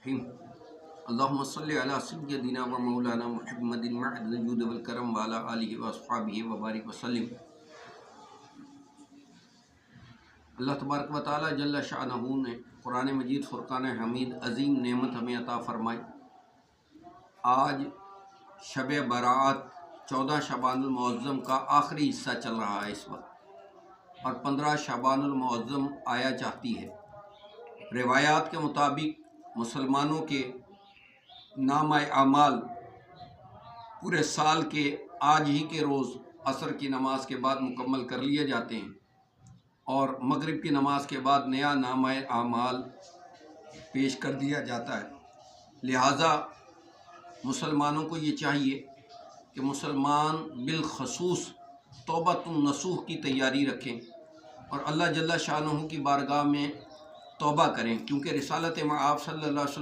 الرحیم اللہم صلی علی سیدنا و مولانا محمد معدن الجود والکرم وعلی آلہ واصحابہ وبارک وسلم۔ اللہ تبارک و تعالی جل شانہ نے قرآن مجید فرقان حمید عظیم نعمت ہمیں عطا فرمائی۔ آج شب برات 14 شعبان المعظم کا آخری حصہ چل رہا ہے اس وقت، اور 15 شعبان المعظم آیا چاہتی ہے۔ روایات کے مطابق مسلمانوں کے نامہ اعمال پورے سال کے آج ہی کے روز عصر کی نماز کے بعد مکمل کر لیے جاتے ہیں، اور مغرب کی نماز کے بعد نیا نامہ اعمال پیش کر دیا جاتا ہے۔ لہٰذا مسلمانوں کو یہ چاہیے کہ مسلمان بالخصوص توبۃ النصوح کی تیاری رکھیں اور اللہ جل شانہ کی بارگاہ میں توبہ کریں، کیونکہ رسالت مآب صلی اللہ علیہ وسلم